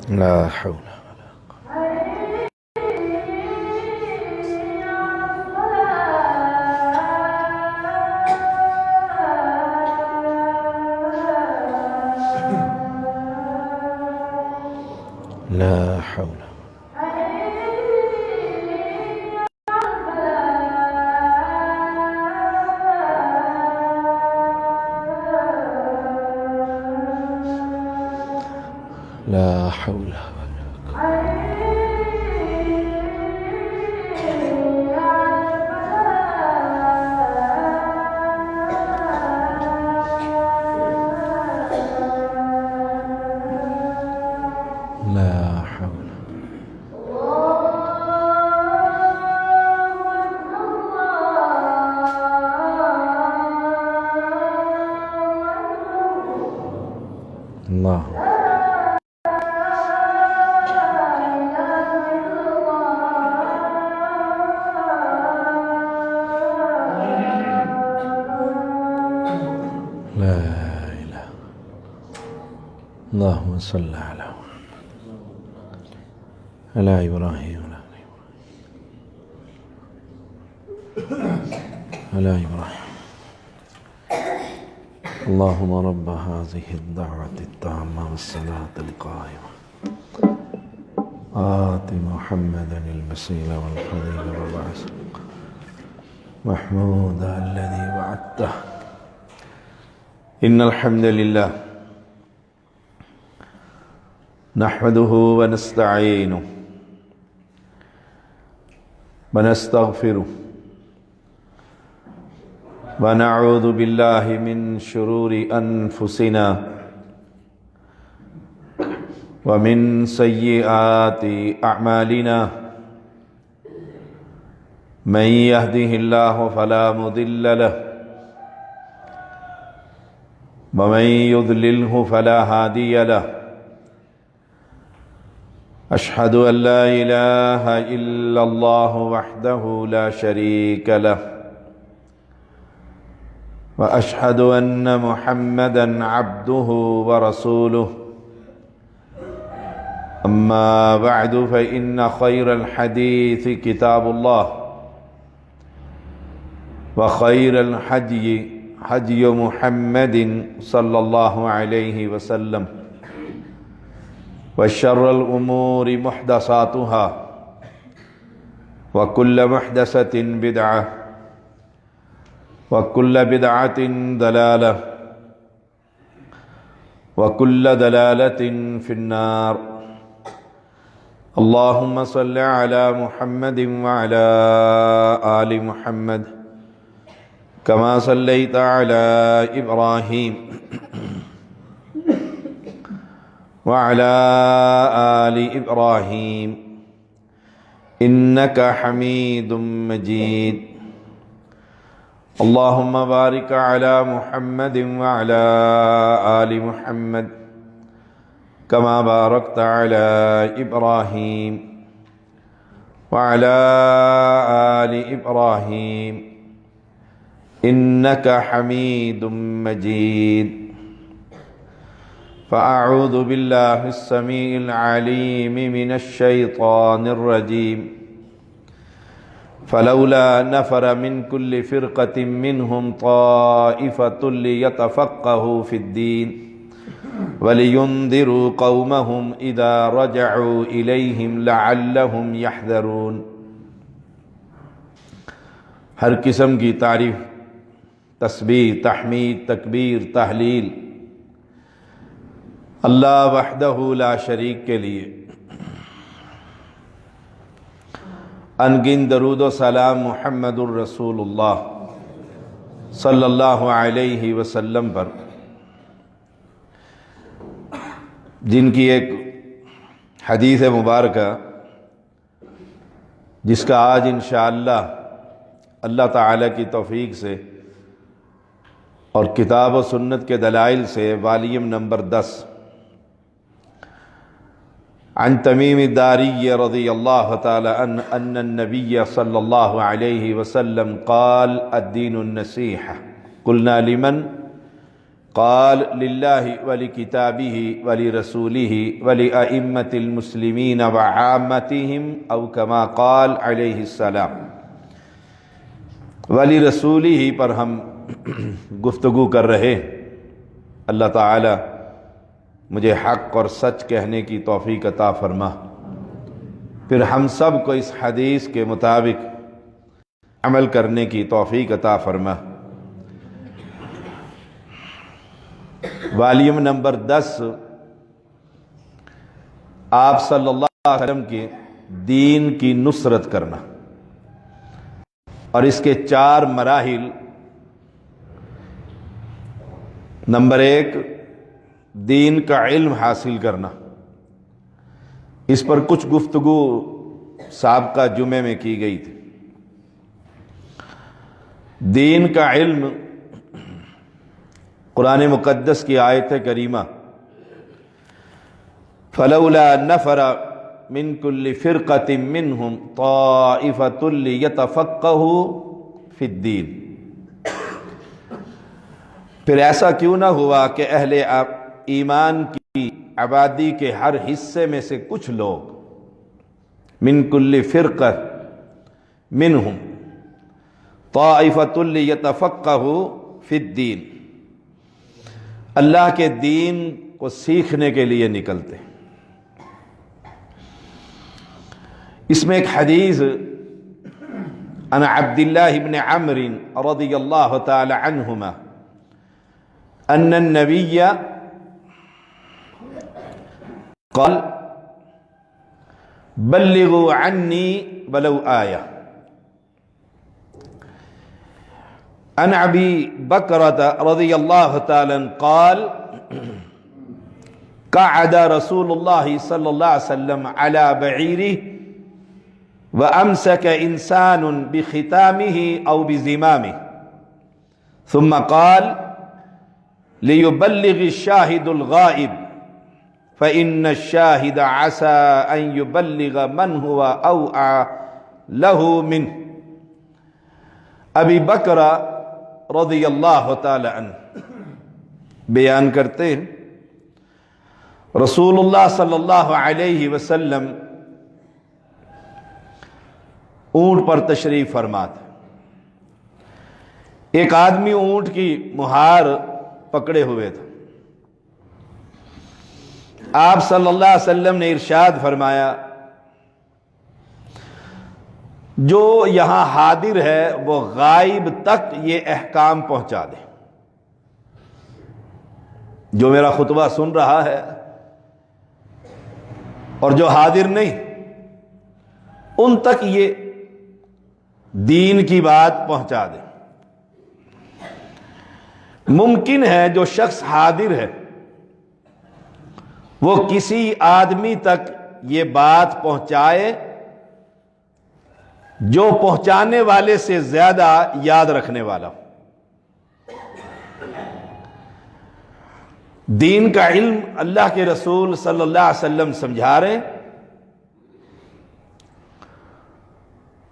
لا حول لا حول لا حول لا حول الله لا إله. اللهم صل على إبراهيم على إبراهيم. اللهم رب هذه الدعوة التامة والصلاة القائمة آت محمدا الوسيلة والفضيلة والبعث محمود الذي وعدته. إن الحمد لله نحمده ونستعينه ونستغفره ونعوذ بالله من شرور أنفسنا ومن سيئات أعمالنا. من يهده الله فلا مضل له ومن يضلله فلا هادي له. أشهد أن لا إله إلا الله وحده لا شريك له وأشهد أن محمدا عبده ورسوله. أما بعد فإن خير الحديث كتاب الله وخير الهدي هدي محمد صلى الله عليه وسلم وشر الأمور محدثاتها وكل محدثة بدعة وكل بدعة ضلالة وكل ضلالة في النار. اللهم صل على محمد وعلى آل محمد كما صليت على إبراهيم وعلى آل إبراهيم إنك حميد مجيد. اللهم بارك على محمد وعلى آل محمد كما باركت على إبراهيم وعلى آل إبراهيم إنك حميد مجيد. فأعوذ بالله السميع العليم من الشيطان الرجيم. فلولا نفر من كل فرقة منهم طائفة ليتفقهوا في الدين ولينذروا قومهم إذا رجعوا إليهم لعلهم يحذرون. ہر قسم کی تعریف، تسبیح، تحمید، تکبیر، تحلیل اللہ وحدہ لا شریک کے لیے. انگن درود و سلام محمد الرسول اللہ صلی اللہ علیہ وسلم پر، جن کی ایک حدیث مبارکہ جس کا آج انشاءاللہ اللہ تعالیٰ کی توفیق سے اور کتاب و سنت کے دلائل سے والیوم نمبر 10 عن تمیم الداری رضی اللہ تعالی عنہ ان النبی صلی اللہ علیہ وسلم قال الدین النصیحہ. قلنا لمن؟ قال للہ ولکتابہ ولرسولہ ولأئمة المسلمین وعامتہم او کما قال علیہ السلام۔ ولرسولہ پر ہم گفتگو کر رہے۔ اللہ تعالی مجھے حق اور سچ کہنے کی توفیق عطا فرما، پھر ہم سب کو اس حدیث کے مطابق عمل کرنے کی توفیق عطا فرما۔ والیوم نمبر 10، آپ صلی اللہ علیہ وسلم کے دین کی نصرت کرنا، اور اس کے 4 مراحل۔ نمبر 1، دین کا علم حاصل کرنا۔ اس پر کچھ گفتگو سابقہ جمعے میں کی گئی تھی۔ دین کا علم، قرآن مقدس کی آیت کریمہ فلولا نفر من كل فرقة منهم طائفة ليتفقهوا في الدین، پھر ایسا کیوں نہ ہوا کہ اہل ایمان کی آبادی کے ہر حصے میں سے کچھ لوگ، من كل فرقة منهم طائفة ليتفقهوا في الدین، اللہ کے دین کو سیکھنے کے لیے نکلتے۔ اس میں ایک حدیث عن عبداللہ بن عمرو رضی اللہ تعالی عنہما ان النبی قال بلغوا عنی ولو آیہ۔ عن ابی بکرۃ رضی اللہ تعالی عنہ قال قعد رسول اللہ صلی اللہ علیہ وسلم علی بعیرہ وامسک انسان بختامہ او بزمامہ ثم قال لیبلغ الشاہد الغائب فإن الشاہد عسى ان يبلغ من هو اوعى له منه۔ ابی بکر رضی اللہ تعالی عنہ بیان کرتے ہیں، رسول اللہ صلی اللہ علیہ وسلم اونٹ پر تشریف فرماتے، ایک آدمی اونٹ کی مہار پکڑے ہوئے تھا۔ آپ صلی اللہ علیہ وسلم نے ارشاد فرمایا، جو یہاں حاضر ہے وہ غائب تک یہ احکام پہنچا دے۔ جو میرا خطبہ سن رہا ہے اور جو حاضر نہیں، ان تک یہ دین کی بات پہنچا دے۔ ممکن ہے جو شخص حاضر ہے وہ کسی آدمی تک یہ بات پہنچائے جو پہنچانے والے سے زیادہ یاد رکھنے والا۔ دین کا علم اللہ کے رسول صلی اللہ علیہ وسلم سمجھا رہے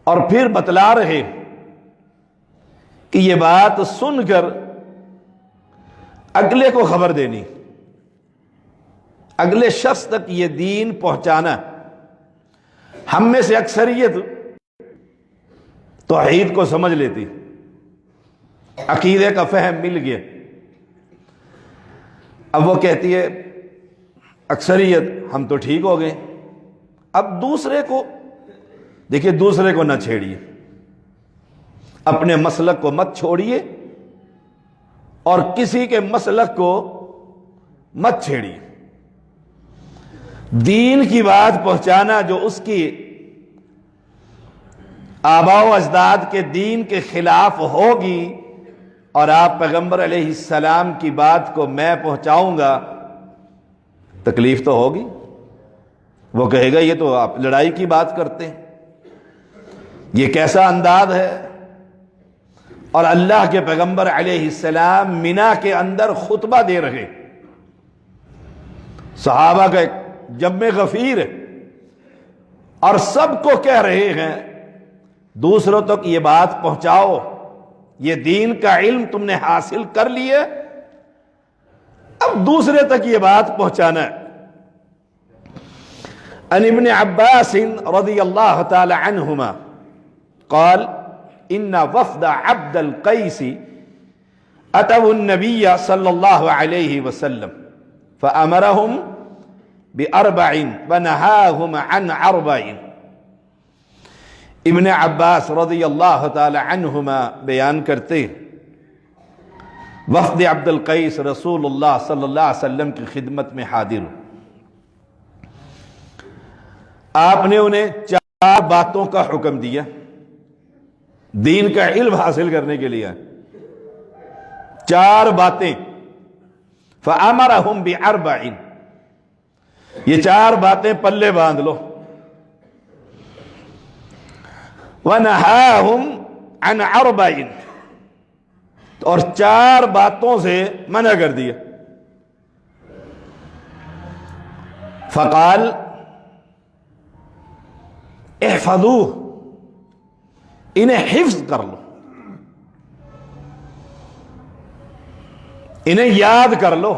اور پھر بتلا رہے کہ یہ بات سن کر اگلے کو خبر دینی، اگلے شخص تک یہ دین پہنچانا۔ ہم میں سے اکثریت توحید کو سمجھ لیتی، عقیدے کا فہم مل گیا، اب وہ کہتی ہے اکثریت ہم تو ٹھیک ہو گئے۔ اب دوسرے کو دیکھیے، دوسرے کو نہ چھیڑیے، اپنے مسلک کو مت چھوڑیے اور کسی کے مسلک کو مت چھیڑیے۔ دین کی بات پہنچانا جو اس کی آباء و اجداد کے دین کے خلاف ہوگی اور آپ پیغمبر علیہ السلام کی بات کو میں پہنچاؤں گا، تکلیف تو ہوگی۔ وہ کہے گا یہ تو آپ لڑائی کی بات کرتے ہیں، یہ کیسا انداز ہے۔ اور اللہ کے پیغمبر علیہ السلام مینا کے اندر خطبہ دے رہے، صحابہ کا ایک جمع غفیر ہے، اور سب کو کہہ رہے ہیں دوسروں تک یہ بات پہنچاؤ، یہ دین کا علم تم نے حاصل کر لیے، اب دوسرے تک یہ بات پہنچانا ہے. عن ابن عباس رضی اللہ تعالی عنہما قال ان وفد عبد القیس اتوا النبی صلی اللہ علیہ وسلم فامرهم باربع ونہاهم عن اربع. ابن عباس رضی اللہ تعالی عنہما بیان کرتے وفد عبد القیس رسول اللہ صلی اللہ علیہ وسلم کی خدمت میں حاضر ہو. آپ نے انہیں 4 باتوں کا حکم دیا دین کا علم حاصل کرنے کے لیے. 4 باتیں. فَأَمَرَهُمْ بِأَرْبَعٍ. یہ 4 باتیں پلے باندھ لو. وَنَهَاهُمْ عَنْ أَرْبَعٍ. اور 4 باتوں سے منع کر دیا. فقال احفظوه. انہیں حفظ کر لو, انہیں یاد کر لو.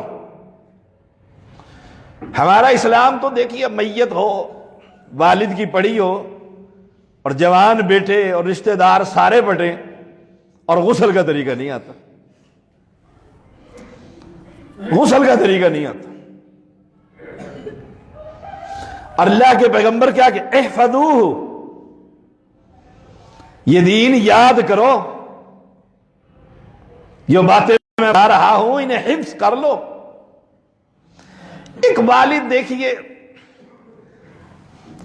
ہمارا اسلام تو دیکھیے میت ہو, والد کی پڑی ہو, اور جوان بیٹے اور رشتہ دار سارے بٹیں, اور غسل کا طریقہ نہیں آتا. غسل کا طریقہ نہیں آتا. اللہ کے پیغمبر کیا کہ احفظوہ, یہ دین یاد کرو, جو باتیں میں بتا رہا ہوں انہیں حفظ کر لو. ایک والد دیکھیے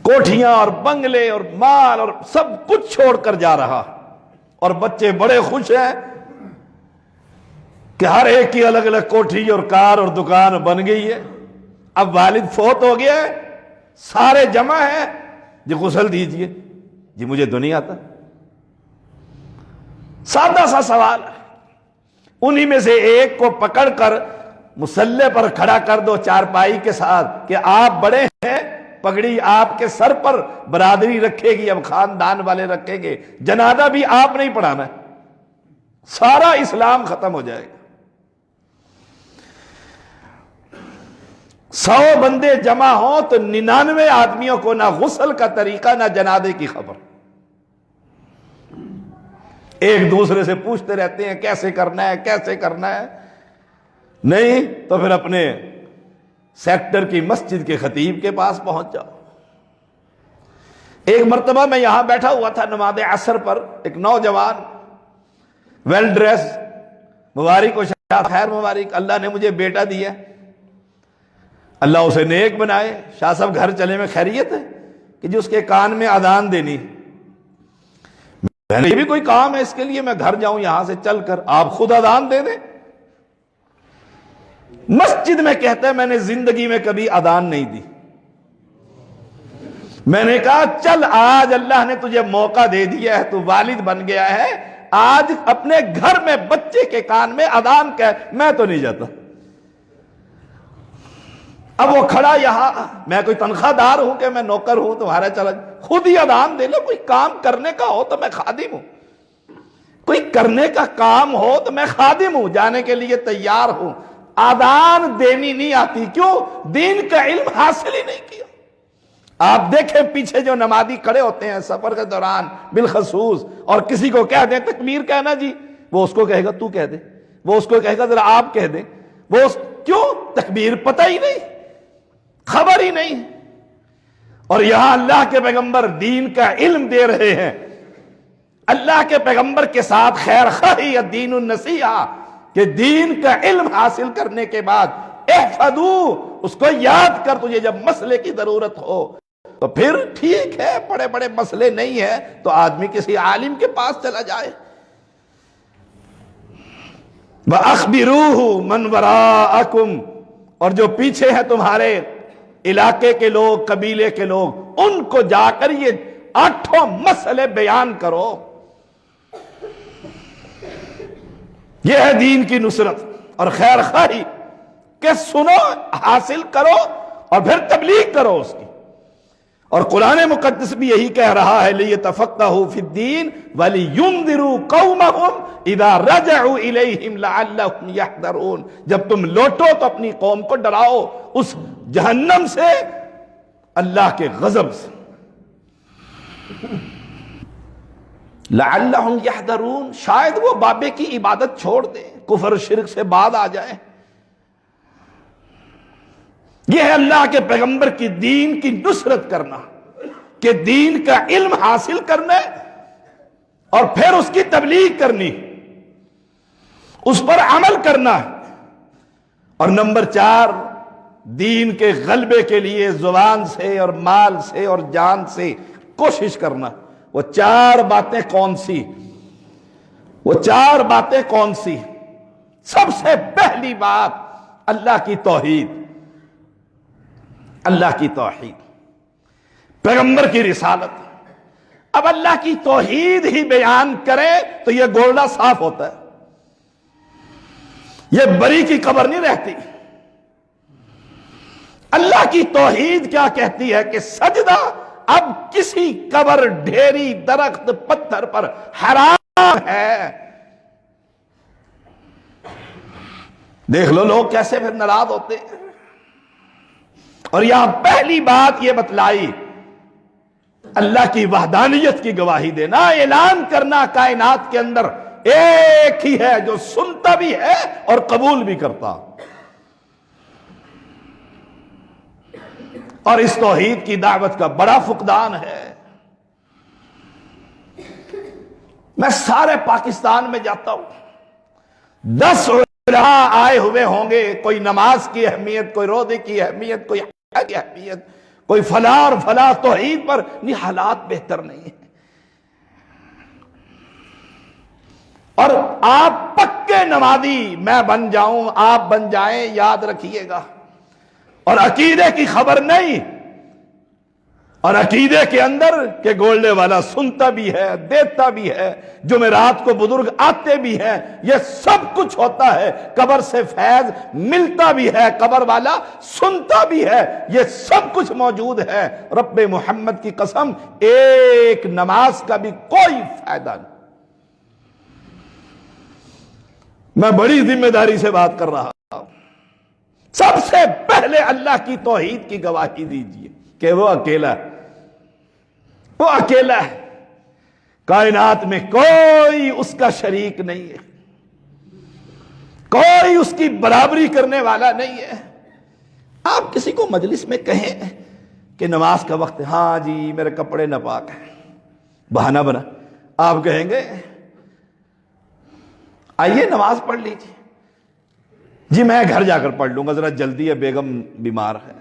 کوٹھیاں اور بنگلے اور مال اور سب کچھ چھوڑ کر جا رہا, اور بچے بڑے خوش ہیں کہ ہر ایک کی الگ الگ کوٹھی اور کار اور دکان بن گئی ہے. اب والد فوت ہو گیا ہے, سارے جمع ہیں, جی غسل دیجئے. جی مجھے تو نہیں آتا. سادہ سا سوال ہے. انہی میں سے ایک کو پکڑ کر مصلے پر کھڑا کر دو چارپائی کے ساتھ کہ آپ بڑے ہیں, پگڑی آپ کے سر پر برادری رکھے گی, اب خاندان والے رکھیں گے, جنازہ بھی آپ نہیں پڑھانا ہے, سارا اسلام ختم ہو جائے گا. 100 بندے جمع ہوں تو 99 آدمیوں کو نہ غسل کا طریقہ نہ جنازے کی خبر. ایک دوسرے سے پوچھتے رہتے ہیں کیسے کرنا ہے کیسے کرنا ہے. نہیں تو پھر اپنے سیکٹر کی مسجد کے خطیب کے پاس پہنچ جاؤ. ایک مرتبہ میں یہاں بیٹھا ہوا تھا نماز عصر پر, ایک نوجوان ویل ڈریس, مبارک و شاہ خیر مبارک, اللہ نے مجھے بیٹا دیا, اللہ اسے نیک بنائے. شاہ صاحب گھر چلے میں خیریت ہے کہ جو اس کے کان میں اذان دینی. میں نے یہ بھی کوئی کام ہے اس کے لیے میں گھر جاؤں یہاں سے چل کر, آپ خود اذان دے دیں. مسجد میں کہتا ہے میں نے زندگی میں کبھی اذان نہیں دی. میں نے کہا چل آج اللہ نے تجھے موقع دے دیا ہے, تو والد بن گیا ہے, آج اپنے گھر میں بچے کے کان میں اذان کہہ. میں تو نہیں جاتا. اب وہ کھڑا یہاں, میں کوئی تنخواہ دار ہوں کہ میں نوکر ہوں تمہارا, چلا خود ہی اذان دے لو. کوئی کام کرنے کا ہو تو میں خادم ہوں, کوئی کرنے کا کام ہو تو میں خادم ہوں, جانے کے لیے تیار ہوں. اذان دینی نہیں آتی, کیوں؟ دین کا علم حاصل ہی نہیں کیا. آپ دیکھیں پیچھے جو نمازی کھڑے ہوتے ہیں سفر کے دوران بالخصوص, اور کسی کو کہہ دیں تکبیر کہنا جی, وہ اس کو کہے گا تو کہہ دے, وہ اس کو کہے گا ذرا آپ کہہ دیں. وہ کیوں؟ تکبیر پتہ ہی نہیں, خبر ہی نہیں. اور یہاں اللہ کے پیغمبر دین کا علم دے رہے ہیں. اللہ کے پیغمبر کے ساتھ خیر خواہی الدین النصیحہ, کہ دین کا علم حاصل کرنے کے بعد احفظو, اس کو یاد کر, تجھے جب مسئلے کی ضرورت ہو تو پھر ٹھیک ہے, بڑے بڑے مسئلے نہیں ہیں تو آدمی کسی عالم کے پاس چلا جائے. وَأَخْبِرُوهُ مَنْ وَرَاءَكُمْ, اور جو پیچھے ہیں تمہارے علاقے کے لوگ, قبیلے کے لوگ, ان کو جا کر یہ 8 مسئلے بیان کرو. یہ ہے دین کی نصرت اور خیر خواہی, کہ سنو, حاصل کرو اور پھر تبلیغ کرو اس کی. اور قرآن مقدس بھی یہی کہہ رہا ہے لِيَتَفَقَّهُوا فِي الدِّينِ وَلِيُنذِرُوا قَوْمَهُمْ إِذَا رَجَعُوا إِلَيْهِمْ لَعَلَّهُمْ يَحْذَرُونَ، جب تم لوٹو تو اپنی قوم کو ڈراؤ اس جہنم سے، اللہ کے غضب سے۔ لَعَلَّهُمْ يَحْذَرُونَ، شاید وہ بابے کی عبادت چھوڑ دیں، کفر شرک سے بعد آ جائیں۔ یہ ہے اللہ کے پیغمبر کی دین کی نصرت کرنا، کہ دین کا علم حاصل کرنا اور پھر اس کی تبلیغ کرنی، اس پر عمل کرنا۔ اور نمبر 4، دین کے غلبے کے لیے زبان سے اور مال سے اور جان سے کوشش کرنا۔ وہ 4 باتیں کون سی؟ وہ 4 باتیں کون سی؟ سب سے پہلی بات اللہ کی توحید، اللہ کی توحید، پیغمبر کی رسالت۔ اب اللہ کی توحید ہی بیان کرے تو یہ گولڈا صاف ہوتا ہے، یہ بری کی قبر نہیں رہتی۔ اللہ کی توحید کیا کہتی ہے کہ سجدہ اب کسی قبر، ڈھیری، درخت، پتھر پر حرام ہے۔ دیکھ لو لوگ کیسے پھر ناراض ہوتے ہیں۔ اور یہاں پہلی بات یہ بتلائی، اللہ کی وحدانیت کی گواہی دینا، اعلان کرنا کائنات کے اندر ایک ہی ہے جو سنتا بھی ہے اور قبول بھی کرتا۔ اور اس توحید کی دعوت کا بڑا فقدان ہے۔ میں سارے پاکستان میں جاتا ہوں، 10 علماء آئے ہوئے ہوں گے، کوئی نماز کی اہمیت، کوئی روزے کی اہمیت، کوئی حج کی اہمیت، کوئی فلاں اور فلاں توحید پر، نہیں، حالات بہتر نہیں ہیں۔ اور آپ پکے نمازی میں بن جاؤں، آپ بن جائیں، یاد رکھیے گا، اور عقیدے کی خبر نہیں، اور عقیدے کے اندر کہ گولڈے والا سنتا بھی ہے، دیتا بھی ہے، جمعرات کو بزرگ آتے بھی ہیں، یہ سب کچھ ہوتا ہے، قبر سے فیض ملتا بھی ہے، قبر والا سنتا بھی ہے، یہ سب کچھ موجود ہے۔ رب محمد کی قسم، ایک نماز کا بھی کوئی فائدہ نہیں۔ میں بڑی ذمہ داری سے بات کر رہا ہوں۔ سب سے پہلے اللہ کی توحید کی گواہی دیجیے کہ وہ اکیلا ہے، وہ اکیلا ہے، کائنات میں کوئی اس کا شریک نہیں ہے، کوئی اس کی برابری کرنے والا نہیں ہے۔ آپ کسی کو مجلس میں کہیں کہ نماز کا وقت ہے، ہاں جی میرے کپڑے ناپاک ہیں، بہانہ بنا، آپ کہیں گے آئیے نماز پڑھ لیجیے، جی میں گھر جا کر پڑھ لوں گا، ذرا جلدی ہے، بیگم بیمار ہے،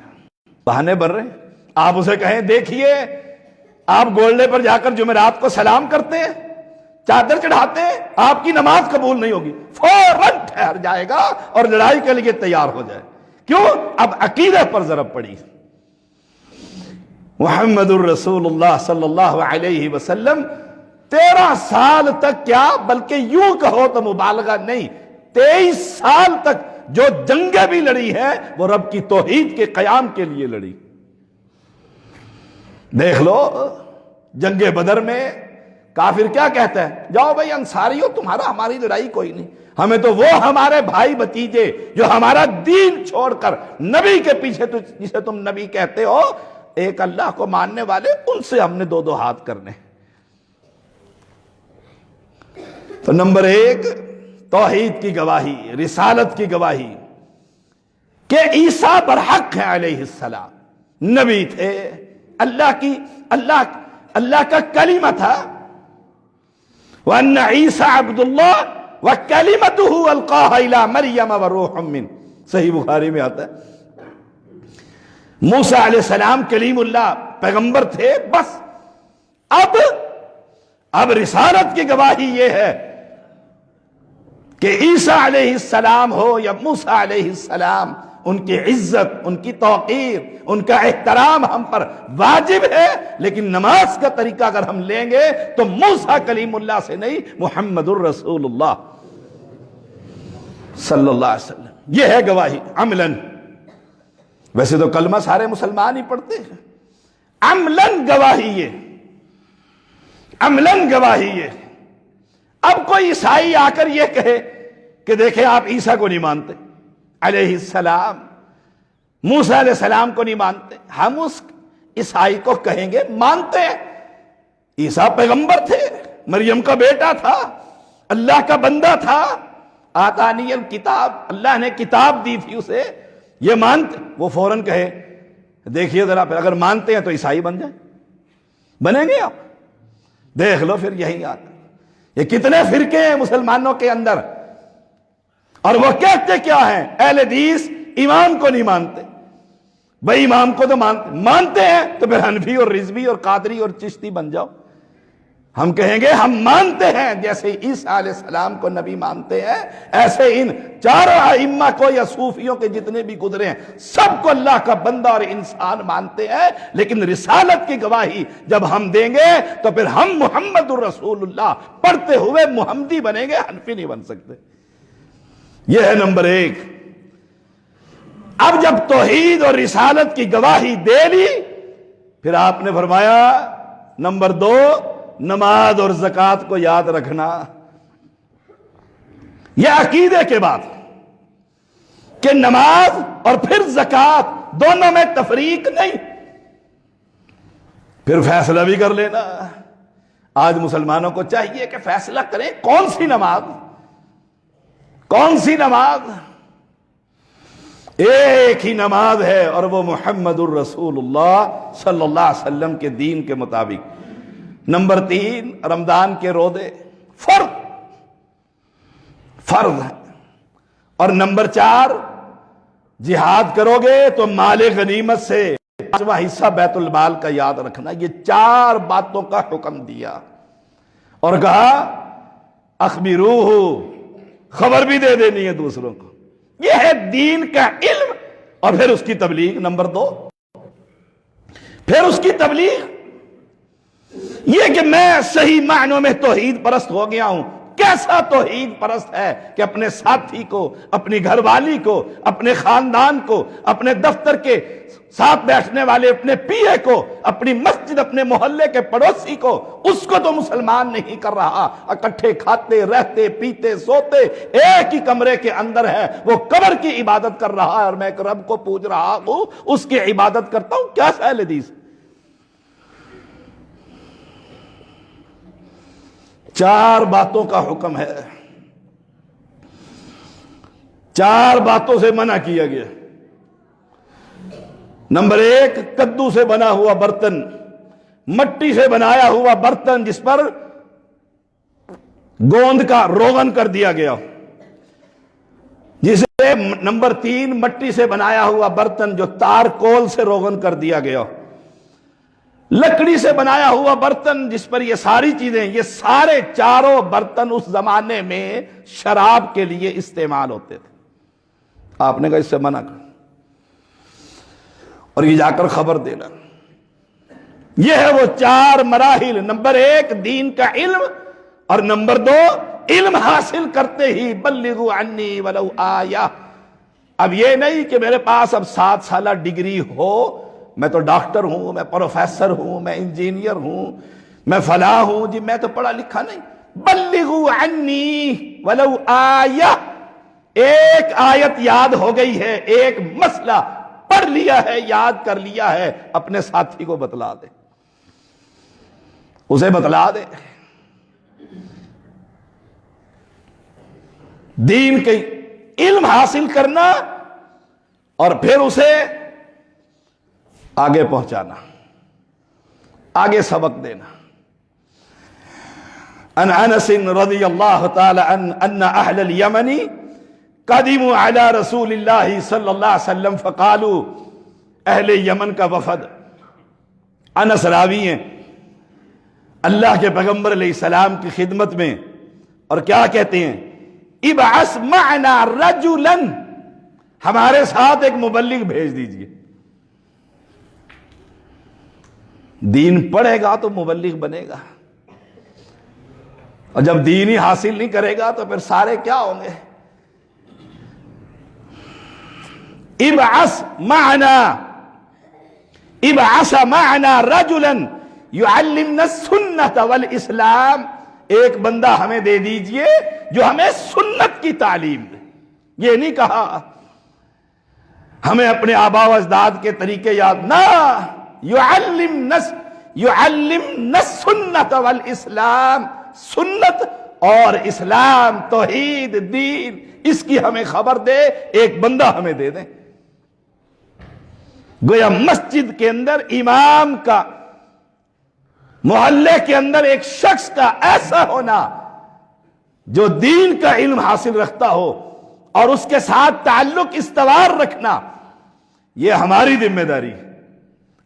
بہانے بن رہے ہیں۔ آپ اسے کہیں دیکھیے آپ گولڈے پر جا کر جمعرات کو سلام کرتے ہیں، چادر چڑھاتے ہیں، آپ کی نماز قبول نہیں ہوگی، فوراً ٹھہر جائے گا اور لڑائی کے لیے تیار ہو جائے۔ کیوں؟ اب عقیدہ پر ضرب پڑی۔ محمد الرسول اللہ صلی اللہ علیہ وسلم 13 سال تک، کیا بلکہ یوں کہو تو مبالغہ نہیں، 23 سال تک جو جنگیں بھی لڑی ہے وہ رب کی توحید کے قیام کے لیے لڑی۔ دیکھ لو جنگ بدر میں کافر کیا کہتا ہے، جاؤ بھائی انصاریوں، تمہارا ہماری لڑائی کوئی نہیں، ہمیں تو وہ ہمارے بھائی بھتیجے جو ہمارا دین چھوڑ کر نبی کے پیچھے، جسے تم نبی کہتے ہو، ایک اللہ کو ماننے والے، ان سے ہم نے 2 ہاتھ کرنے۔ تو نمبر 1 توحید کی گواہی، رسالت کی گواہی کہ عیسیٰ برحق ہے علیہ السلام، نبی تھے، اللہ کا کلمہ تھا، وَأَنَّ عِيسَىٰ عَبْدُ اللَّهِ وَكَلِمَتُهُ أَلْقَاهَا إِلَىٰ مَرْيَمَ وَرُوحٌ مِّنْهُ، صحیح بخاری میں آتا ہے۔ موسیٰ علیہ السلام کلیم اللہ پیغمبر تھے، بس اب رسالت کی گواہی یہ ہے کہ عیسیٰ علیہ السلام ہو یا موسیٰ علیہ السلام، ان کی عزت، ان کی توقیر، ان کا احترام ہم پر واجب ہے، لیکن نماز کا طریقہ اگر ہم لیں گے تو موسیٰ کلیم اللہ سے نہیں، محمد الرسول اللہ صلی اللہ علیہ وسلم۔ یہ ہے گواہی عملاً۔ ویسے تو کلمہ سارے مسلمان ہی پڑھتے ہیں، عملاً گواہی یہ، عملاً گواہی یہ۔ اب کوئی عیسائی آ کر یہ کہے کہ دیکھیں آپ عیسیٰ کو نہیں مانتے علیہ السلام، موسیٰ علیہ السلام کو نہیں مانتے، ہم اس عیسائی کو کہیں گے مانتے ہیں، عیسیٰ پیغمبر تھے، مریم کا بیٹا تھا، اللہ کا بندہ تھا، آتانی الکتاب، اللہ نے کتاب دی تھی اسے، یہ مانتے۔ وہ فوراً کہے دیکھیے ذرا، پھر اگر مانتے ہیں تو عیسائی بن جائیں، بنیں گے آپ؟ دیکھ لو پھر یہی آتا۔ یہ کتنے فرقے ہیں مسلمانوں کے اندر، اور وہ کہتے کیا ہیں؟ اہل حدیث امام کو نہیں مانتے۔ بھائی امام کو تو مانتے ہیں تو پھر حنفی اور رضوی اور قادری اور چشتی بن جاؤ۔ ہم کہیں گے ہم مانتے ہیں جیسے عیسیٰ علیہ السلام کو نبی مانتے ہیں، ایسے ان چاروں ائمہ کو یا صوفیوں کے جتنے بھی گزرے ہیں سب کو اللہ کا بندہ اور انسان مانتے ہیں، لیکن رسالت کی گواہی جب ہم دیں گے تو پھر ہم محمد الرسول اللہ پڑھتے ہوئے محمدی بنیں گے، حنفی نہیں بن سکتے۔ یہ ہے نمبر ایک۔ اب جب توحید اور رسالت کی گواہی دے لی، پھر آپ نے فرمایا نمبر دو، نماز اور زکوٰۃ کو یاد رکھنا۔ یہ عقیدے کے بعد کہ نماز اور پھر زکوٰۃ دونوں میں تفریق نہیں، پھر فیصلہ بھی کر لینا۔ آج مسلمانوں کو چاہیے کہ فیصلہ کریں کون سی نماز، کون سی نماز۔ ایک ہی نماز ہے اور وہ محمد الرسول اللہ صلی اللہ علیہ وسلم کے دین کے مطابق۔ نمبر تین، رمضان کے روزے فرض ہے۔ اور نمبر چار، جہاد کرو گے تو مال غنیمت سے 5واں حصہ بیت المال کا یاد رکھنا۔ یہ چار باتوں کا حکم دیا اور کہا اخبروہ، خبر بھی دے دینی ہے دوسروں کو۔ یہ ہے دین کا علم اور پھر اس کی تبلیغ۔ نمبر دو، پھر اس کی تبلیغ، یہ کہ میں صحیح معنوں میں توحید پرست ہو گیا ہوں۔ کیسا توحید پرست ہے کہ اپنے ساتھی کو، اپنی گھر والی کو، اپنے خاندان کو، اپنے دفتر کے ساتھ بیٹھنے والے اپنے پیے کو، اپنی مسجد، اپنے محلے کے پڑوسی کو، اس کو تو مسلمان نہیں کر رہا۔ اکٹھے کھاتے رہتے پیتے سوتے ایک ہی کمرے کے اندر ہے، وہ قبر کی عبادت کر رہا ہے اور میں ایک رب کو پوج رہا ہوں، اس کی عبادت کرتا ہوں۔ کیا اہل حدیث؟ چار باتوں کا حکم ہے، چار باتوں سے منع کیا گیا۔ نمبر ایک، کدو سے بنا ہوا برتن، مٹی سے بنایا ہوا برتن جس پر گوند کا روغن کر دیا گیا، جسے نمبر تین، مٹی سے بنایا ہوا برتن جو تار کول سے روغن کر دیا گیا، لکڑی سے بنایا ہوا برتن جس پر یہ ساری چیزیں، یہ سارے چاروں برتن اس زمانے میں شراب کے لیے استعمال ہوتے تھے۔ آپ نے کہا اس سے منع کر، اور یہ جا کر خبر دینا۔ یہ ہے وہ چار مراحل۔ نمبر ایک، دین کا علم، اور نمبر دو، علم حاصل کرتے ہی بلغوا عنی ولو آیہ۔ اب یہ نہیں کہ میرے پاس اب 7 سالہ ڈگری ہو، میں تو ڈاکٹر ہوں، میں پروفیسر ہوں، میں انجینئر ہوں، میں فلاں ہوں، جی میں تو پڑھا لکھا نہیں۔ بلغوا عنی ولو آیہ، ایک آیت یاد ہو گئی ہے، ایک مسئلہ پڑھ لیا ہے، یاد کر لیا ہے، اپنے ساتھی کو بتلا دے، اسے بتلا دے۔ دین کے علم حاصل کرنا اور پھر اسے آگے پہنچانا، آگے سبق دینا۔ عن انس رضی اللہ تعالی عنہ ان اہل الیمن قدموا علی رسول اللہ صلی اللہ علیہ وسلم فقالوا، اہل یمن کا وفد، انس راوی ہیں، اللہ کے پیغمبر علیہ السلام کی خدمت میں، اور کیا کہتے ہیں؟ ابعث معنا رجلا، ہمارے ساتھ ایک مبلغ بھیج دیجئے۔ دین پڑھے گا تو مبلغ بنے گا، اور جب دین ہی حاصل نہیں کرے گا تو پھر سارے کیا ہوں گے؟ ابعث معنا، ابعث معنا رجلا يعلمنا السنة والاسلام، ایک بندہ ہمیں دے دیجئے جو ہمیں سنت کی تعلیم دے. یہ نہیں کہا ہمیں اپنے آبا و اجداد کے طریقے یاد، نہ، يعلمنا السنة والاسلام، سنت اور اسلام، توحید، دین، اس کی ہمیں خبر دے، ایک بندہ ہمیں دے دیں. گویا مسجد کے اندر امام کا، محلے کے اندر ایک شخص کا ایسا ہونا جو دین کا علم حاصل رکھتا ہو اور اس کے ساتھ تعلق استوار رکھنا، یہ ہماری ذمہ داری ہے.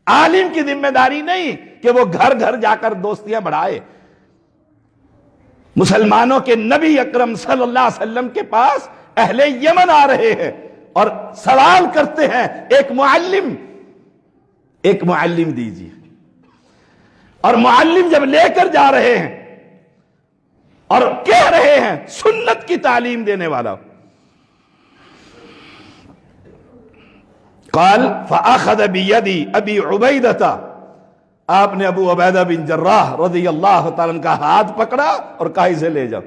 عالم کی ذمہ داری نہیں کہ وہ گھر گھر جا کر دوستیاں بڑھائے. مسلمانوں کے نبی اکرم صلی اللہ علیہ وسلم کے پاس اہل یمن آ رہے ہیں اور سوال کرتے ہیں ایک معلم دیجیے. اور معلم جب لے کر جا رہے ہیں اور کہہ رہے ہیں سنت کی تعلیم دینے والا، قال فاخذ بيد ابي عبيدہ، آپ نے ابو عبیدہ بن جراح رضی اللہ تعالیٰ عنہ کا ہاتھ پکڑا اور کہا اسے لے جاؤ،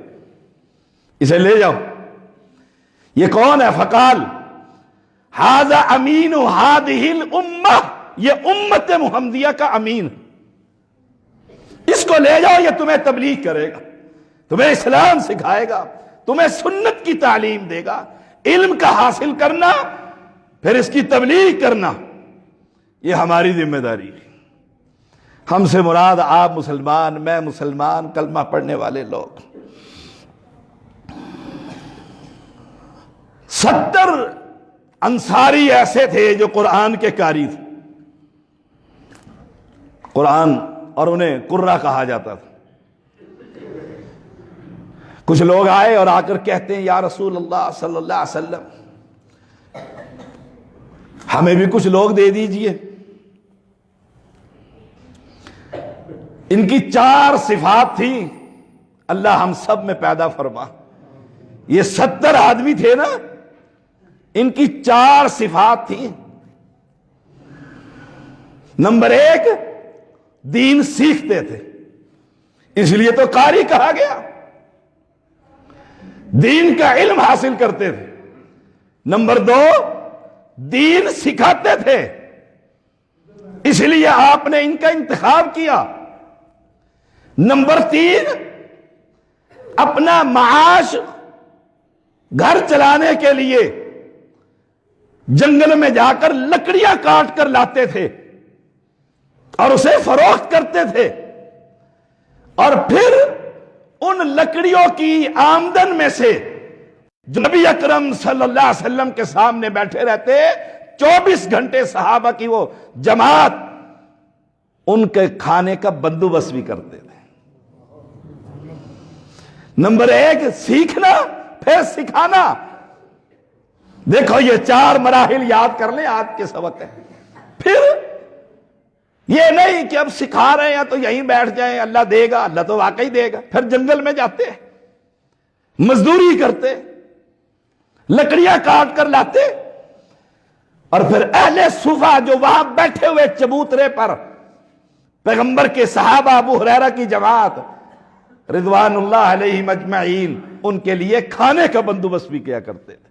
اسے لے جاؤ. یہ کون ہے؟ فقال ھذا امین هذه الامہ، یہ امت محمدیہ کا امین، اس کو لے جاؤ، یہ تمہیں تبلیغ کرے گا، تمہیں اسلام سکھائے گا، تمہیں سنت کی تعلیم دے گا. علم کا حاصل کرنا پھر اس کی تبلیغ کرنا، یہ ہماری ذمہ داری ہے. ہم سے مراد آپ مسلمان، میں مسلمان، کلمہ پڑھنے والے لوگ. 70 انصاری ایسے تھے جو قرآن کے قاری تھے، قرآن، اور انہیں قرہ کہا جاتا تھا. کچھ لوگ آئے اور آ کر کہتے ہیں یا رسول اللہ صلی اللہ علیہ وسلم ہمیں بھی کچھ لوگ دے دیجئے. ان کی 4 صفات تھیں، اللہ ہم سب میں پیدا فرما. یہ 70 آدمی تھے نا، ان کی 4 صفات تھیں. نمبر 1، دین سیکھتے تھے، اس لیے تو قاری کہا گیا. دین کا علم حاصل کرتے تھے. نمبر 2، دین سکھاتے تھے، اس لیے آپ نے ان کا انتخاب کیا. نمبر 3، اپنا معاش گھر چلانے کے لیے جنگل میں جا کر لکڑیاں کاٹ کر لاتے تھے اور اسے فروخت کرتے تھے، اور پھر ان لکڑیوں کی آمدن میں سے جو نبی اکرم صلی اللہ علیہ وسلم کے سامنے بیٹھے رہتے 24 گھنٹے صحابہ کی وہ جماعت، ان کے کھانے کا بندوبست بھی کرتے تھے. نمبر 1، سیکھنا، پھر سکھانا. دیکھو یہ 4 مراحل یاد کر لیں، آج کے سبق ہے. پھر یہ نہیں کہ اب سکھا رہے ہیں تو یہیں بیٹھ جائیں، اللہ دے گا، اللہ تو واقعی دے گا. پھر جنگل میں جاتے، مزدوری کرتے، لکڑیاں کاٹ کر لاتے، اور پھر اہل صفا جو وہاں بیٹھے ہوئے چبوترے پر پیغمبر کے صحابہ، ابو ہریرہ کی جماعت رضوان اللہ علیہم اجمعین، ان کے لیے کھانے کا بندوبست بھی کیا کرتے تھے.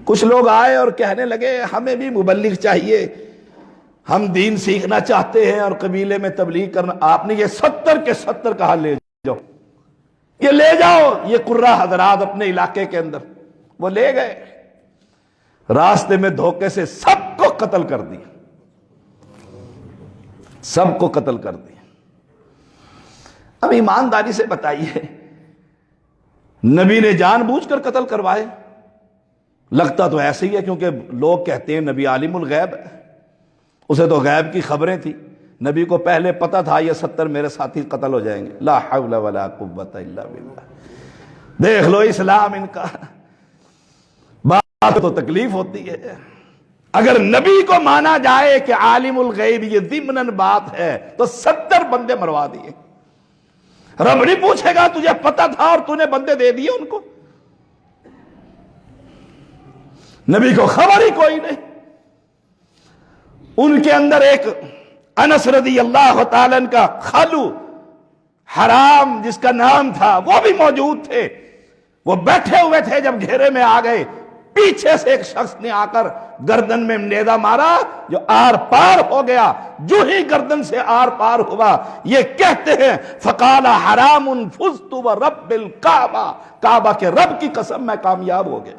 کچھ لوگ آئے اور کہنے لگے ہمیں بھی مبلغ چاہیے، ہم دین سیکھنا چاہتے ہیں اور قبیلے میں تبلیغ کرنا. آپ نے یہ 70 کے 70 کہا لے جاؤ، یہ لے جاؤ. یہ قرہ حضرات اپنے علاقے کے اندر وہ لے گئے، راستے میں دھوکے سے سب کو قتل کر دیا، سب کو قتل کر دیا. اب ایمانداری سے بتائیے، نبی نے جان بوجھ کر قتل کروائے؟ لگتا تو ایسے ہی ہے، کیونکہ لوگ کہتے ہیں نبی عالم الغیب ہے، اسے تو غیب کی خبریں تھی. نبی کو پہلے پتا تھا یہ 70 میرے ساتھی قتل ہو جائیں گے. لا حول ولا قوت الا باللہ. دیکھ لو اسلام ان کا. بات تو تکلیف ہوتی ہے. اگر نبی کو مانا جائے کہ عالم الغیب یہ ضمناً بات ہے تو 70 بندے مروا دیے. رب نہیں پوچھے گا تجھے پتا تھا اور تو نے بندے دے دیے ان کو؟ نبی کو خبر ہی کوئی نہیں. ان کے اندر ایک انس رضی اللہ تعالیٰ عنہ کا خالو حرام جس کا نام تھا وہ بھی موجود تھے. وہ بیٹھے ہوئے تھے، جب گھیرے میں آ گئے پیچھے سے ایک شخص نے آ کر گردن میں نیزہ مارا جو آر پار ہو گیا. جو ہی گردن سے آر پار ہوا یہ کہتے ہیں فقال حرام فزت ورب الکعبہ، کعبہ کے رب کی قسم میں کامیاب ہو گیا.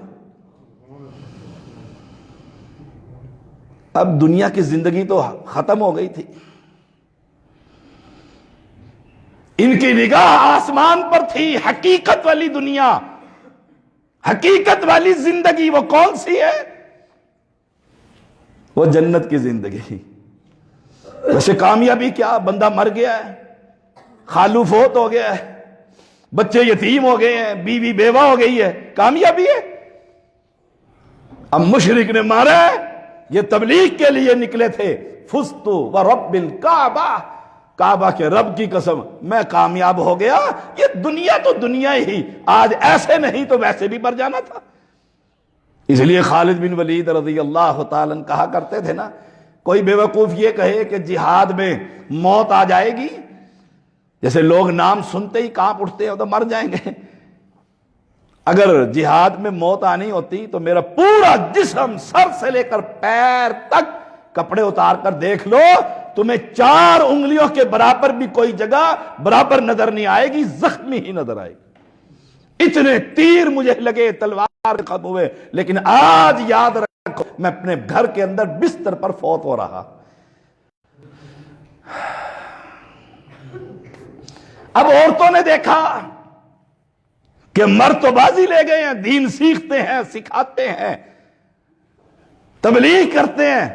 اب دنیا کی زندگی تو ختم ہو گئی تھی، ان کی نگاہ آسمان پر تھی. حقیقت والی دنیا، حقیقت والی زندگی وہ کون سی ہے؟ وہ جنت کی زندگی. ویسے کامیابی کیا؟ بندہ مر گیا ہے، خالو فوت ہو گیا ہے، بچے یتیم ہو گئے ہیں، بیوی بیوہ ہو گئی ہے، کامیابی ہے؟ اب مشرک نے مارا ہے، یہ تبلیغ کے لیے نکلے تھے. فزت ورب الکعبہ، کعبہ کے رب کی قسم میں کامیاب ہو گیا. یہ دنیا تو دنیا ہی، آج ایسے نہیں تو ویسے بھی مر جانا تھا. اس لیے خالد بن ولید رضی اللہ تعالیٰ عنہ کہا کرتے تھے نا، کوئی بے وقوف یہ کہے کہ جہاد میں موت آ جائے گی، جیسے لوگ نام سنتے ہی کانپ اٹھتے ہیں تو مر جائیں گے. اگر جہاد میں موت آنی ہوتی تو میرا پورا جسم سر سے لے کر پیر تک کپڑے اتار کر دیکھ لو، تمہیں 4 انگلیوں کے برابر بھی کوئی جگہ برابر نظر نہیں آئے گی، زخمی ہی نظر آئے گی. اتنے تیر مجھے لگے، تلوار ختم ہوئے، لیکن آج یاد رکھو میں اپنے گھر کے اندر بستر پر فوت ہو رہا. اب عورتوں نے دیکھا کہ مرد تو بازی لے گئے ہیں، دین سیکھتے ہیں، سکھاتے ہیں، تبلیغ کرتے ہیں،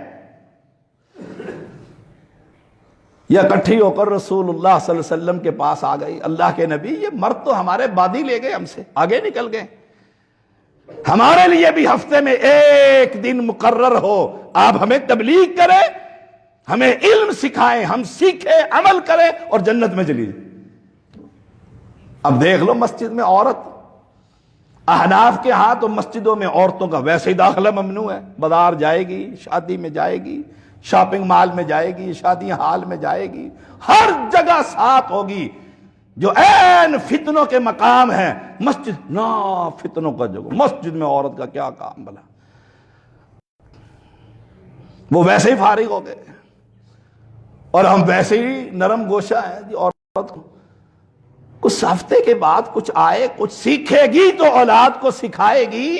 یا اکٹھی ہو کر رسول اللہ صلی اللہ علیہ وسلم کے پاس آ گئی. اللہ کے نبی یہ مرد تو ہمارے بادی لے گئے، ہم سے آگے نکل گئے، ہمارے لیے بھی ہفتے میں ایک دن مقرر ہو، آپ ہمیں تبلیغ کریں، ہمیں علم سکھائیں، ہم سیکھیں، عمل کریں اور جنت میں چلی جائیں. اب دیکھ لو مسجد میں عورت، احناف کے ہاں تو مسجدوں میں عورتوں کا ویسے ہی داخلہ ممنوع ہے. بازار جائے گی، شادی میں جائے گی، شاپنگ مال میں جائے گی، شادی حال میں جائے گی، ہر جگہ ساتھ ہوگی. جو عین فتنوں کے مقام ہے مسجد، نا فتنوں کا جگہ، مسجد میں عورت کا کیا کام بلا. وہ ویسے ہی فارغ ہو گئے اور ہم ویسے ہی نرم گوشہ ہیں جی. عورت کو کچھ ہفتے کے بعد کچھ آئے، کچھ سیکھے گی تو اولاد کو سکھائے گی.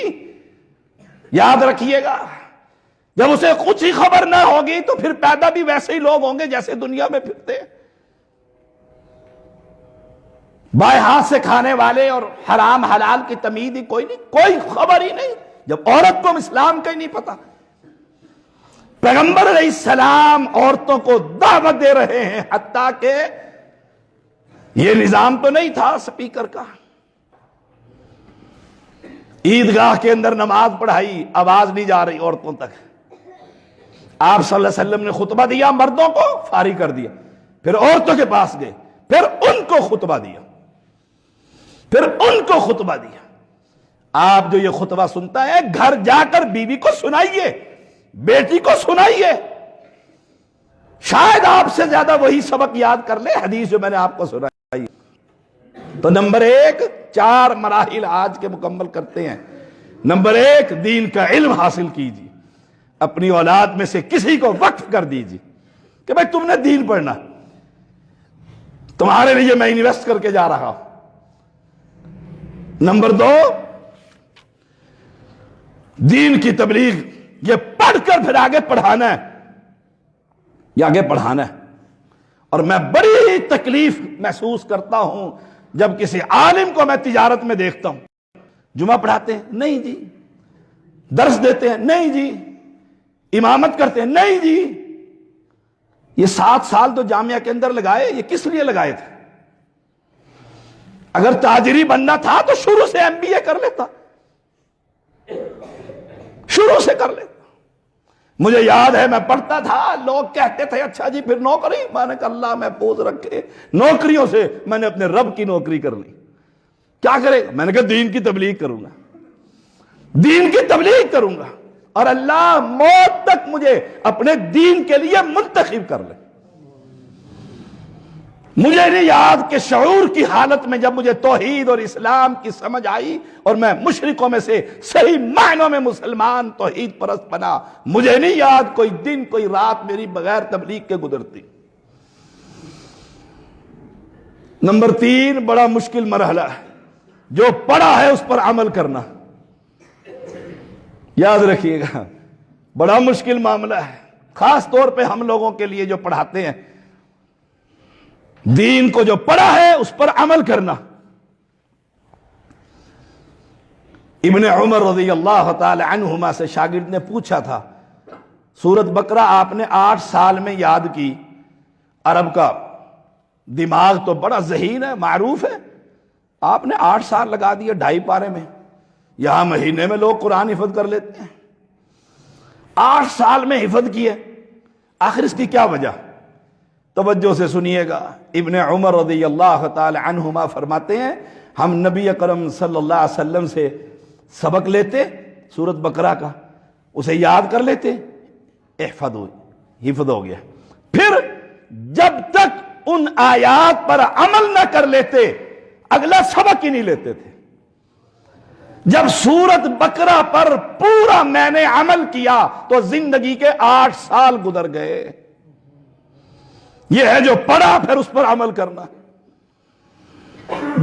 یاد رکھیے گا، جب اسے کچھ ہی خبر نہ ہوگی تو پھر پیدا بھی ویسے ہی لوگ ہوں گے جیسے دنیا میں پھرتے. بائیں ہاتھ سے کھانے والے اور حرام حلال کی تمیز ہی کوئی نہیں، کوئی خبر ہی نہیں. جب عورت کو اسلام کا ہی نہیں پتا، پیغمبر علیہ السلام عورتوں کو دعوت دے رہے ہیں، حتیٰ کہ یہ نظام تو نہیں تھا سپیکر کا. عیدگاہ کے اندر نماز پڑھائی، آواز نہیں جا رہی عورتوں تک. آپ صلی اللہ علیہ وسلم نے خطبہ دیا، مردوں کو فارغ کر دیا، پھر عورتوں کے پاس گئے، پھر ان کو خطبہ دیا، پھر ان کو خطبہ دیا. آپ جو یہ خطبہ سنتا ہے گھر جا کر بیوی کو سنائیے، بیٹی کو سنائیے، شاید آپ سے زیادہ وہی سبق یاد کر لے حدیث جو میں نے آپ کو سنائی. تو نمبر 1 4 مراحل آج کے مکمل کرتے ہیں. نمبر 1 دین کا علم حاصل کیجیے، اپنی اولاد میں سے کسی کو وقف کر دیجیے کہ بھائی تم نے دین پڑھنا، تمہارے لیے میں انویسٹ کر کے جا رہا ہوں. نمبر 2 دین کی تبلیغ، یہ پڑھ کر پھر آگے پڑھانا ہے، یہ آگے پڑھانا ہے. اور میں بڑی تکلیف محسوس کرتا ہوں جب کسی عالم کو میں تجارت میں دیکھتا ہوں. جمعہ پڑھاتے ہیں نہیں جی، درس دیتے ہیں نہیں جی، امامت کرتے ہیں نہیں جی. یہ 7 سال تو جامعہ کے اندر لگائے، یہ کس لیے لگائے تھے؟ اگر تاجری بننا تھا تو شروع سے MBA کر لیتا، شروع سے کر لیتا. مجھے یاد ہے میں پڑھتا تھا، لوگ کہتے تھے اچھا جی پھر نوکری. میں نے کہا اللہ محفوظ رکھے، نوکریوں سے میں نے اپنے رب کی نوکری کر لی. کیا کرے گا؟ میں نے کہا دین کی تبلیغ کروں گا، دین کی تبلیغ کروں گا. اور اللہ موت تک مجھے اپنے دین کے لیے منتخب کر لے۔ مجھے نہیں یاد کہ شعور کی حالت میں جب مجھے توحید اور اسلام کی سمجھ آئی اور میں مشرکوں میں سے صحیح معنوں میں مسلمان توحید پرست بنا، مجھے نہیں یاد کوئی دن کوئی رات میری بغیر تبلیغ کے گزرتی۔ نمبر 3 بڑا مشکل مرحلہ ہے، جو پڑھا ہے اس پر عمل کرنا۔ یاد رکھیے گا، بڑا مشکل معاملہ ہے، خاص طور پہ ہم لوگوں کے لیے جو پڑھاتے ہیں۔ دین کو جو پڑھا ہے اس پر عمل کرنا۔ ابن عمر رضی اللہ تعالی عنہما سے شاگرد نے پوچھا تھا، سورۃ بقرہ آپ نے 8 سال میں یاد کی، عرب کا دماغ تو بڑا ذہین ہے، معروف ہے، آپ نے 8 سال لگا دیے 2.5 پارے میں، یہاں مہینے میں لوگ قرآن حفظ کر لیتے ہیں، 8 سال میں حفظ کیے، آخر اس کی کیا وجہ؟ توجہ سے سنیے گا۔ ابن عمر رضی اللہ تعالی عنہما فرماتے ہیں، ہم نبی اکرم صلی اللہ علیہ وسلم سے سبق لیتے سورۃ بقرہ کا، اسے یاد کر لیتے، حفظ ہو گیا، پھر جب تک ان آیات پر عمل نہ کر لیتے اگلا سبق ہی نہیں لیتے تھے۔ جب سورۃ بقرہ پر پورا میں نے عمل کیا تو زندگی کے 8 سال گزر گئے۔ یہ ہے جو پڑھا پھر اس پر عمل کرنا۔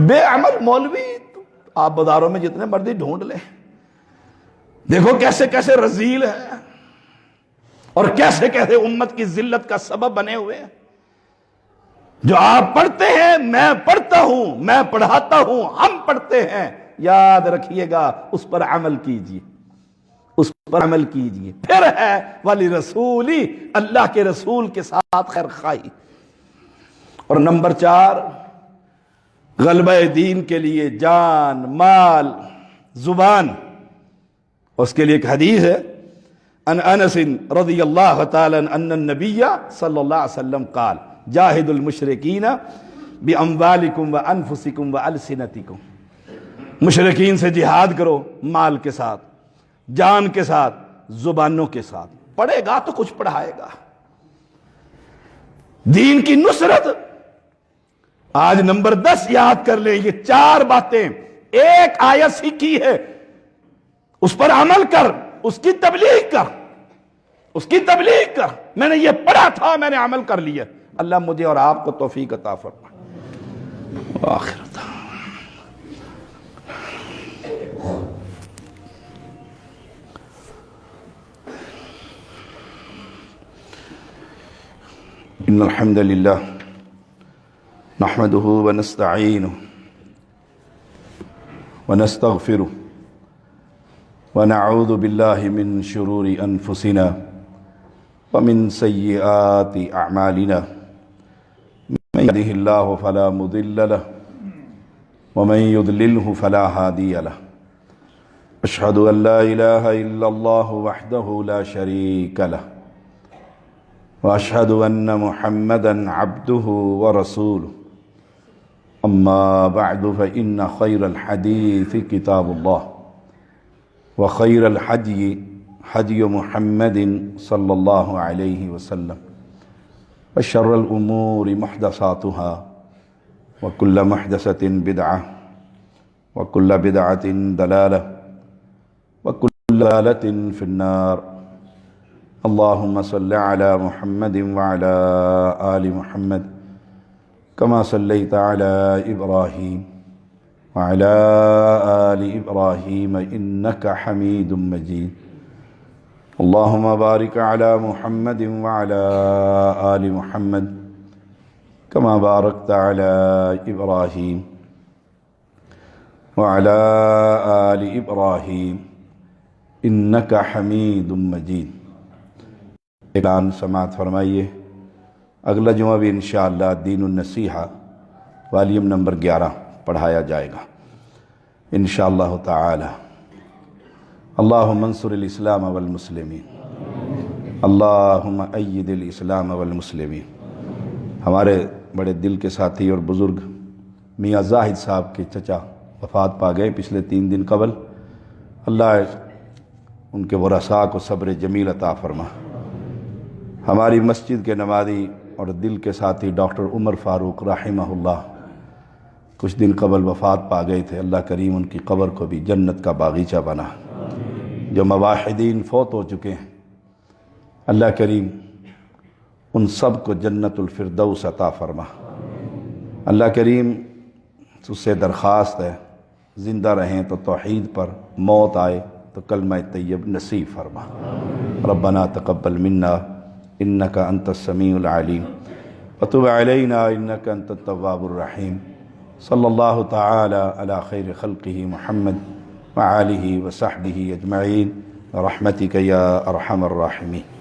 بے عمل مولوی آپ بازاروں میں جتنے مرضی ڈھونڈ لیں، دیکھو کیسے کیسے رذیل ہے اور کیسے کیسے امت کی ذلت کا سبب بنے ہوئے ہیں۔ جو آپ پڑھتے ہیں، میں پڑھتا ہوں، میں پڑھاتا ہوں، ہم پڑھتے ہیں، یاد رکھیے گا اس پر عمل کیجیے، اس پر عمل کیجیے۔ پھر ہے ولی رسولی، اللہ کے رسول کے ساتھ خیر خواہی۔ اور نمبر 4 غلبہ دین کے لیے جان، مال، زبان۔ اس کے لیے ایک حدیث ہے، ان انس رضی اللہ تعالی ان النبی صلی اللہ علیہ وسلم قال جاہد المشرکین باموالکم وانفسکم والسنتکم، مشرکین سے جہاد کرو، مال کے ساتھ، جان کے ساتھ، زبانوں کے ساتھ۔ پڑھے گا تو کچھ پڑھائے گا، دین کی نصرت۔ آج نمبر 10 یاد کر لیں، یہ 4 باتیں، ایک آیت سیکھی ہے اس پر عمل کر، اس کی تبلیغ کر، اس کی تبلیغ کر۔ میں نے یہ پڑھا تھا، میں نے عمل کر لیا۔ اللہ مجھے اور آپ کو توفیق عطا فرمائے۔ آخرت ان الحمد للہ نحمده ونستعینه ونستغفره ونعوذ باللہ من شرور انفسنا ومن سیئات اعمالنا، من يهده الله فلا مضل له ومن يضلله فلا هادي له، اشهد ان لا اله الا الله وحده لا شريك له واشهد ان محمدا عبده ورسوله، اما بعد فان خير الحديث كتاب الله وخير الهدي هدي محمد صلى الله عليه وسلم، وشر الامور محدثاتها وكل محدثة بدعة وكل بدعة ضلالة وكل ضلالة في النار۔ اللهم صل على محمد وعلى آل محمد كما صليت على إبراهيم وعلى آل إبراهيم إنك حميد مجيد۔ اللهم بارك على محمد وعلى آل محمد كما باركت على إبراهيم وعلى آل إبراهيم إنك حميد مجيد۔ اعلان سماعت فرمائیے، اگلا جمعہ بھی انشاءاللہ دین النصیحہ والیوم نمبر 11 پڑھایا جائے گا انشاءاللہ تعالی۔ اللہم انصر الاسلام والمسلمین، اللہم اید الاسلام والمسلمین۔ ہمارے بڑے دل کے ساتھی اور بزرگ میاں زاہد صاحب کے چچا وفات پا گئے پچھلے 3 دن قبل۔ اللہ ان کے ورثاء کو صبر جمیل عطا فرما۔ ہماری مسجد کے نمازی اور دل کے ساتھی ڈاکٹر عمر فاروق رحمہ اللہ کچھ دن قبل وفات پا گئے تھے، اللہ کریم ان کی قبر کو بھی جنت کا باغیچہ بنا۔ جو مواحدین فوت ہو چکے ہیں، اللہ کریم ان سب کو جنت الفردوس عطا فرما۔ اللہ کریم اس سے درخواست ہے زندہ رہیں تو توحید پر، موت آئے تو کلمہ طیب نصیب فرما۔ ربنا تقبل منا انک انت السمیع العلیم وتب علینا انک انت التواب الرحیم۔ صلی اللہ تعالی علی خیر خلقہ محمد وآلہ وصحبہ اجمعین برحمتک یا ارحم الراحمین۔